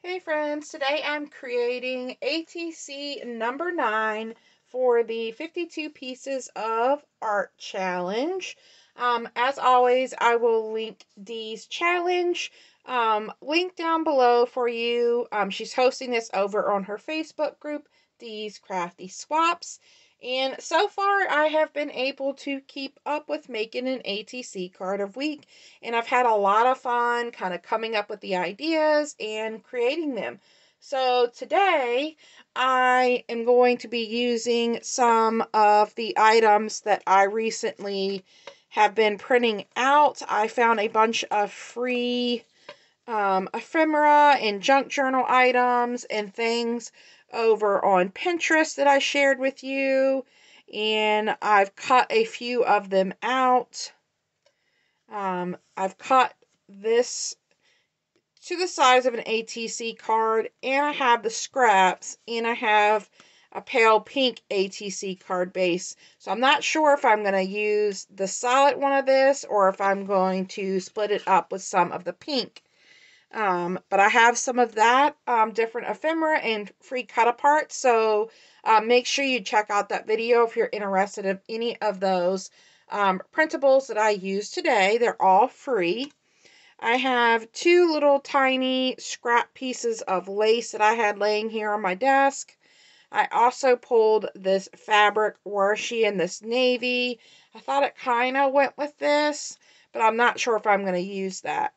Hey friends, today I'm creating ATC number 9 for the 52 pieces of art challenge. As always, I will link Dee's challenge link down below for you. She's hosting this over on her Facebook group, Dee's Crafty Swaps. And so far, I have been able to keep up with making an ATC card a week. And I've had a lot of fun kind of coming up with the ideas and creating them. So today, I am going to be using some of the items that I recently have been printing out. I found a bunch of free ephemera and junk journal items and things over on Pinterest that I shared with you, and I've cut a few of them out. I've cut this to the size of an ATC card, and I have the scraps, and I have a pale pink ATC card base. So I'm not sure if I'm going to use the solid one of this or if I'm going to split it up with some of the pink. But I have some of that, different ephemera and free cut apart. So make sure you check out that video if you're interested in any of those printables that I use today. They're all free. I have two little tiny scrap pieces of lace that I had laying here on my desk. I also pulled this fabric washi in this navy. I thought it kind of went with this, but I'm not sure if I'm going to use that.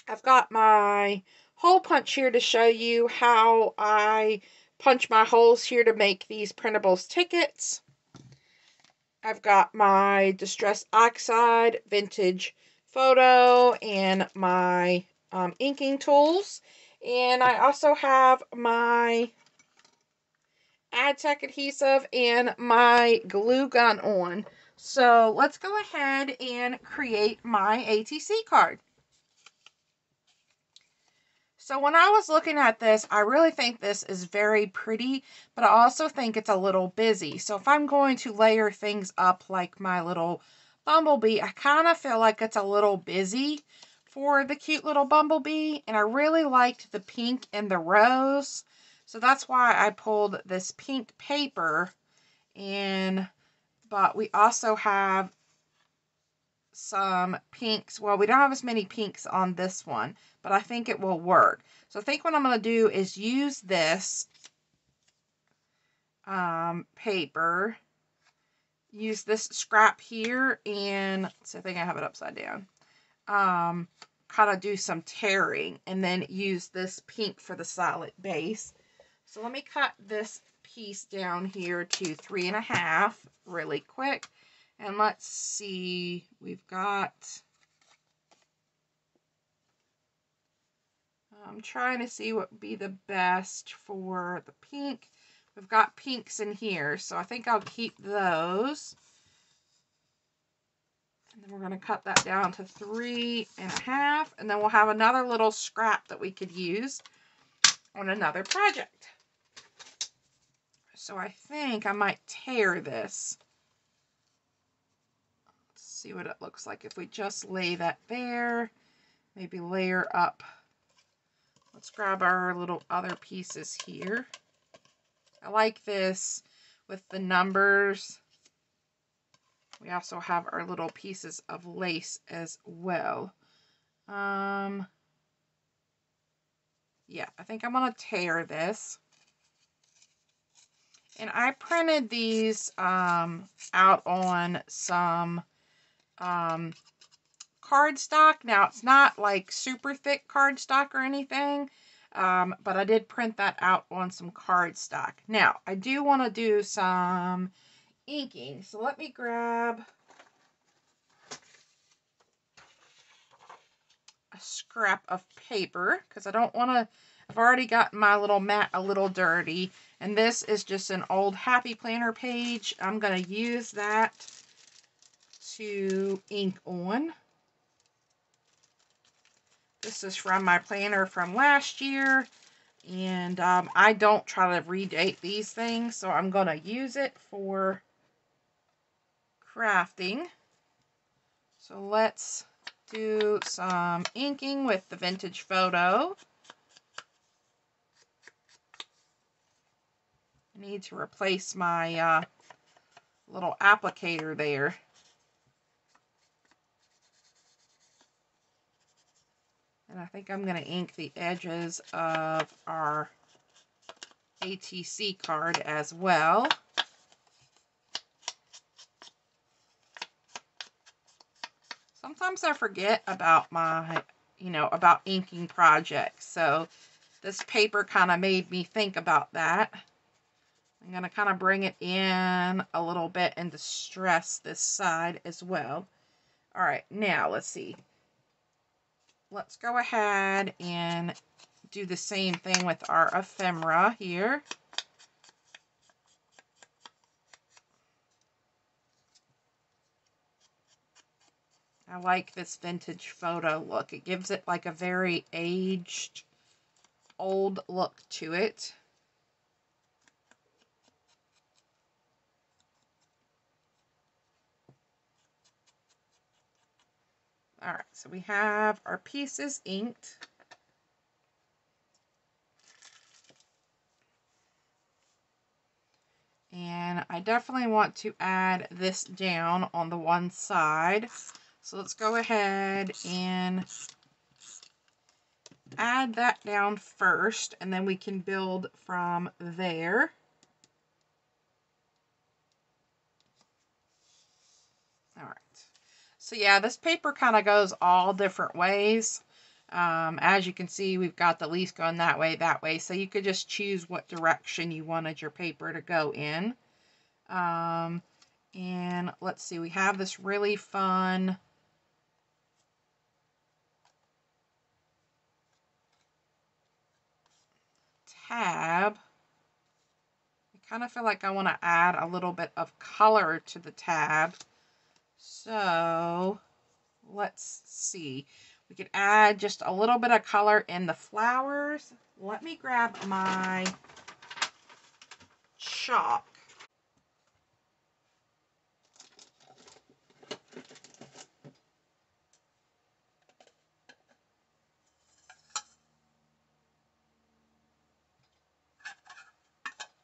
I've got my hole punch here to show you how I punch my holes here to make these printables tickets. I've got my Distress Oxide vintage photo and my inking tools. And I also have my AdTech adhesive and my glue gun on. So let's go ahead and create my ATC card. So when I was looking at this, I really think this is very pretty, but I also think it's a little busy. So if I'm going to layer things up like my little bumblebee, I kind of feel like it's a little busy for the cute little bumblebee. And I really liked the pink and the rose. So that's why I pulled this pink paper. But we also have some pinks. Well, we don't have as many pinks on this one, but I think it will work. So I think what I'm going to do is use this paper, use this scrap here, and so I think I have it upside down. Kind of do some tearing, and then use this pink for the solid base. So let me cut this piece down here to 3.5 really quick. And let's see, we've got, I'm trying to see what would be the best for the pink. We've got pinks in here, so I think I'll keep those. And then we're going to cut that down to 3.5, and then we'll have another little scrap that we could use on another project. So I think I might tear this. See what it looks like if we just lay that there. Maybe layer up. Let's grab our little other pieces here. I like this with the numbers. We also have our little pieces of lace as well. Yeah, I think I'm going to tear this. And I printed these out on some cardstock. Now, it's not like super thick cardstock or anything, but I did print that out on some cardstock. Now, I do want to do some inking, so let me grab a scrap of paper, because I don't want to, I've already gotten my little mat a little dirty, and this is just an old Happy Planner page. I'm going to use that to ink on. This is from my planner from last year, and I don't try to redate these things, so I'm going to use it for crafting. So let's do some inking with the vintage photo. I need to replace my little applicator there. And I think I'm going to ink the edges of our ATC card as well. Sometimes I forget about my, about inking projects. So this paper kind of made me think about that. I'm going to kind of bring it in a little bit and distress this side as well. All right, now let's see. Let's go ahead and do the same thing with our ephemera here. I like this vintage photo look. It gives it like a very aged, old look to it. All right, so we have our pieces inked. And I definitely want to add this down on the one side. So let's go ahead and add that down first, and then we can build from there. All right. So yeah, this paper kind of goes all different ways. As you can see, we've got the leaves going that way. So you could just choose what direction you wanted your paper to go in. And let's see, we have this really fun tab. I kind of feel like I want to add a little bit of color to the tab. So let's see. We could add just a little bit of color in the flowers. Let me grab my chalk.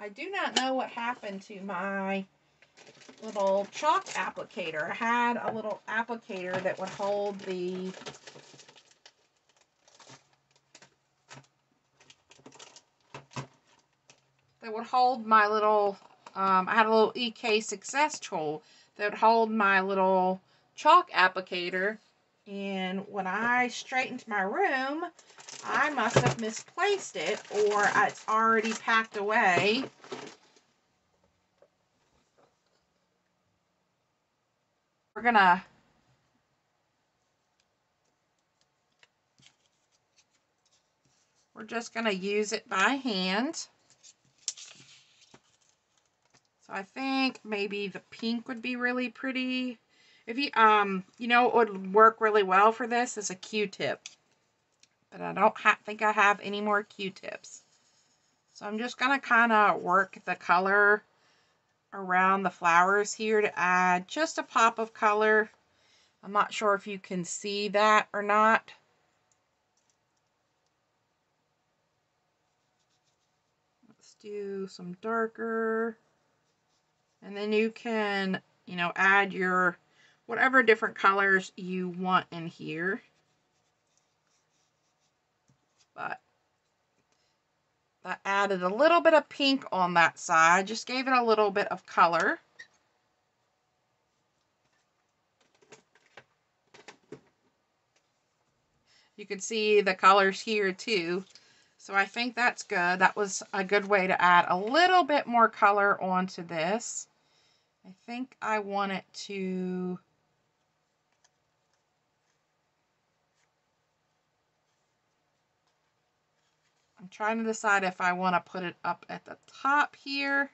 I do not know what happened to my little chalk applicator. I had a little applicator that would hold the my little, I had a little EK success tool that would hold my little chalk applicator, and when I straightened my room, I must have misplaced it, or it's already packed away. We're just gonna use it by hand. So I think maybe the pink would be really pretty. If you, what would work really well for this is a Q-tip. But I don't think I have any more Q-tips. So I'm just going to kind of work the color around the flowers here to add just a pop of color. I'm not sure if you can see that or not. Let's do some darker. And then you can, add your whatever different colors you want in here. But I added a little bit of pink on that side, just gave it a little bit of color. You can see the colors here too. So I think that's good. That was a good way to add a little bit more color onto this. I think I want it to... I'm trying to decide if I want to put it up at the top here.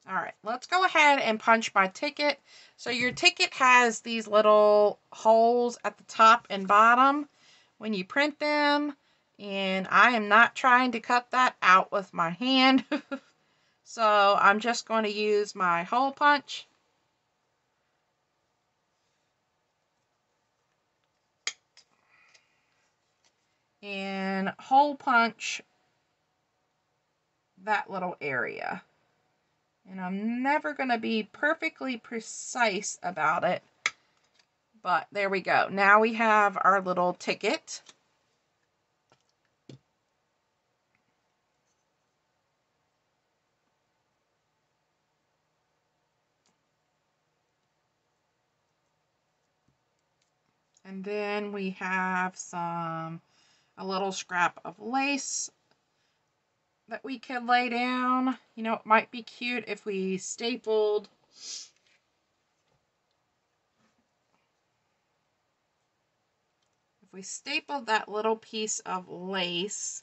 All right, let's go ahead and punch my ticket. So your ticket has these little holes at the top and bottom when you print them. And I am not trying to cut that out with my hand. So I'm just going to use my hole punch. and hole punch that little area. And I'm never going to be perfectly precise about it, but there we go. Now we have our little ticket. And then we have a little scrap of lace that we could lay down. You know, it might be cute if we stapled that little piece of lace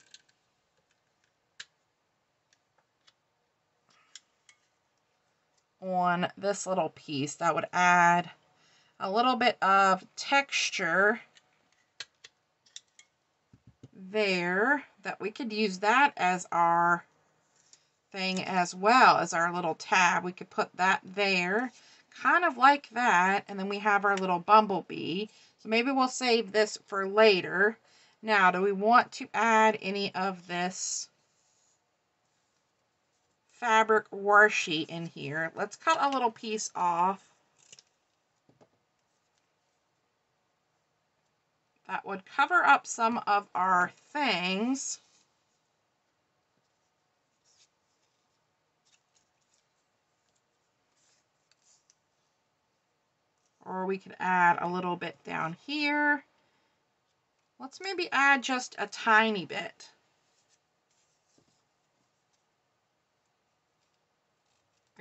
on this little piece. That would add a little bit of texture there, that we could use that as our thing as well as our little tab. We could put that there, kind of like that, and then we have our little bumblebee. So maybe we'll save this for later. Now, do we want to add any of this fabric washi in here? Let's cut a little piece off. That would cover up some of our things. Or we could add a little bit down here. Let's maybe add just a tiny bit.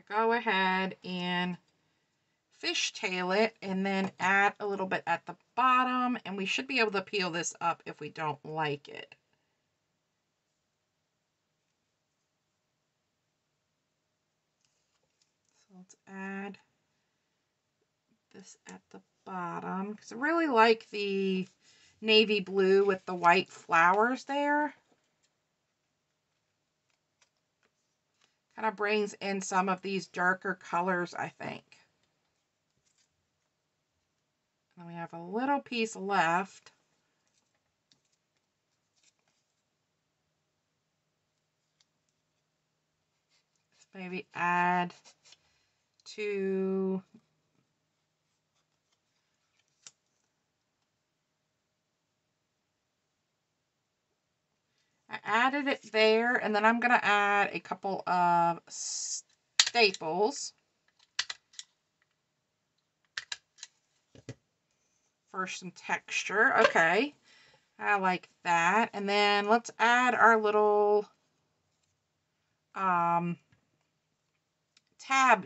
Go ahead and fishtail it and then add a little bit at the bottom, and we should be able to peel this up if we don't like it. So let's add this at the bottom, because I really like the navy blue with the white flowers there. Kind of brings in some of these darker colors, I think. And we have a little piece left. Let's maybe add to I added it there, and then I'm going to add a couple of staples for some texture. Okay, I like that. And then let's add our little tab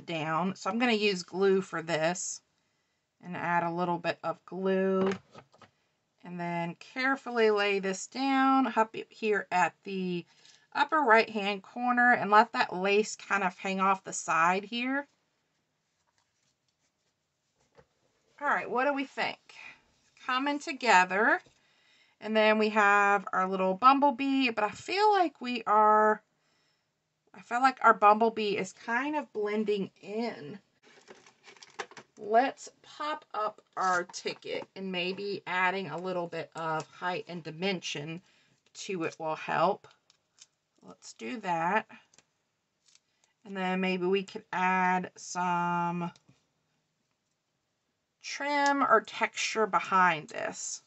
down. So I'm going to use glue for this and add a little bit of glue. And then carefully lay this down up here at the upper right hand corner and let that lace kind of hang off the side here. All right, what do we think? Coming together. And then we have our little bumblebee, but I feel like our bumblebee is kind of blending in. Let's pop up our ticket, and maybe adding a little bit of height and dimension to it will help. Let's do that. And then maybe we could add some trim or texture behind this.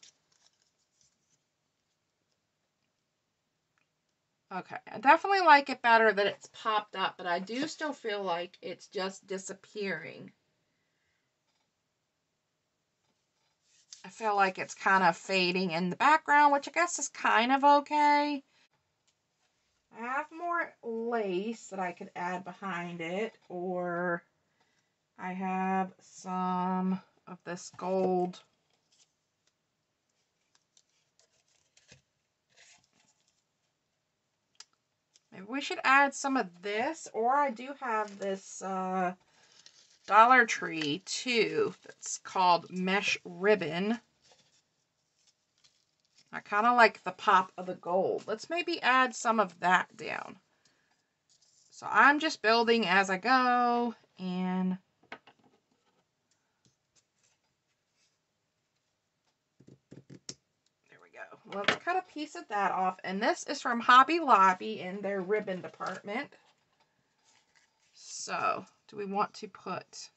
Okay, I definitely like it better that it's popped up, but I do still feel like it's just disappearing. I feel like it's kind of fading in the background, which I guess is kind of okay. I have more lace that I could add behind it, or I have some of this gold. Maybe we should add some of this, or I do have this Dollar Tree too that's called mesh ribbon. I kind of like the pop of the gold. Let's maybe add some of that down. So I'm just building as I go, and there we go. let's cut a piece of that off. And this is from Hobby Lobby in their ribbon department. So, do we want to put...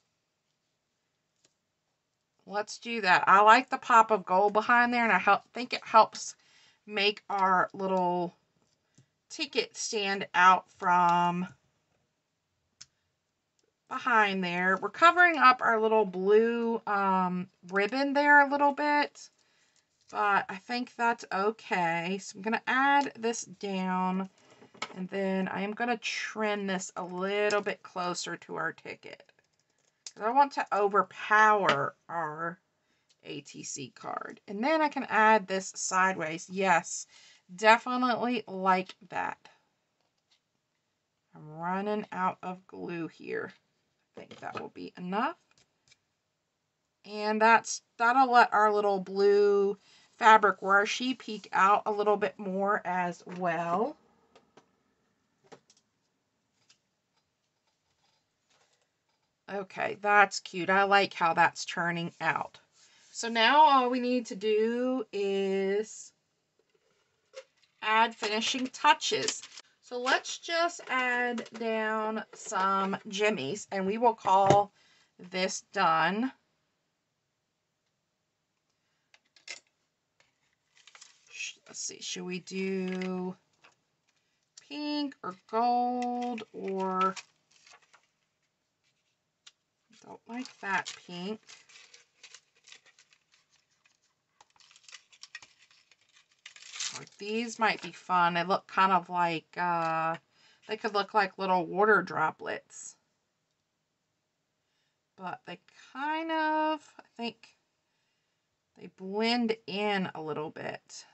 Let's do that. I like the pop of gold behind there, and I think it helps make our little ticket stand out from behind there. We're covering up our little blue ribbon there a little bit, but I think that's okay. So I'm going to add this down, and then I am going to trim this a little bit closer to our ticket. I want to overpower our ATC card. And then I can add this sideways. Yes, definitely like that. I'm running out of glue here. I think that will be enough. And that'll let our little blue fabric washi peek out a little bit more as well. Okay, that's cute. I like how that's turning out. So now all we need to do is add finishing touches. So let's just add down some jimmies, and we will call this done. Let's see, should we do pink or gold, or don't like that pink. Or these might be fun. They look kind of like, they could look like little water droplets. But they kind of, I think, they blend in a little bit.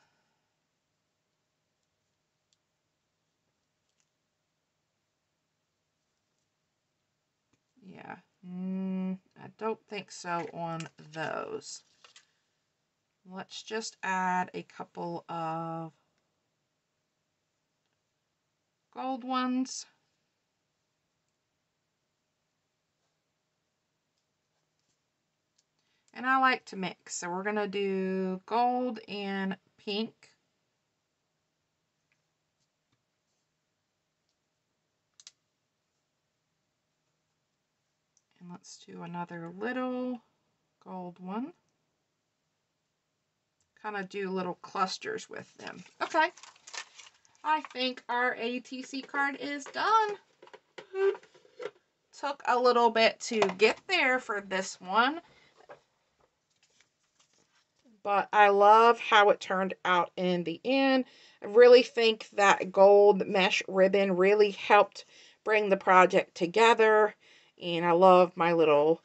Yeah, I don't think so on those. Let's just add a couple of gold ones. And I like to mix, so we're going to do gold and pink. And let's do another little gold one. Kind of do little clusters with them. Okay. I think our ATC card is done. Took a little bit to get there for this one, but I love how it turned out in the end. I really think that gold mesh ribbon really helped bring the project together, and I love my little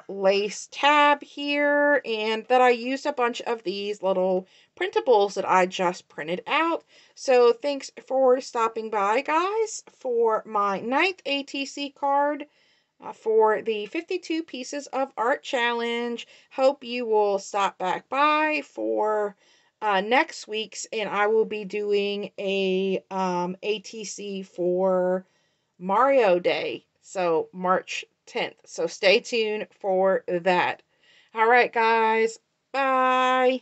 lace tab here, and that I used a bunch of these little printables that I just printed out. So thanks for stopping by, guys, for my 9th ATC card for the 52 Pieces of Art Challenge. Hope you will stop back by for next week's, and I will be doing a ATC for Mario Day, so March 10th. So stay tuned for that. All right, guys. Bye.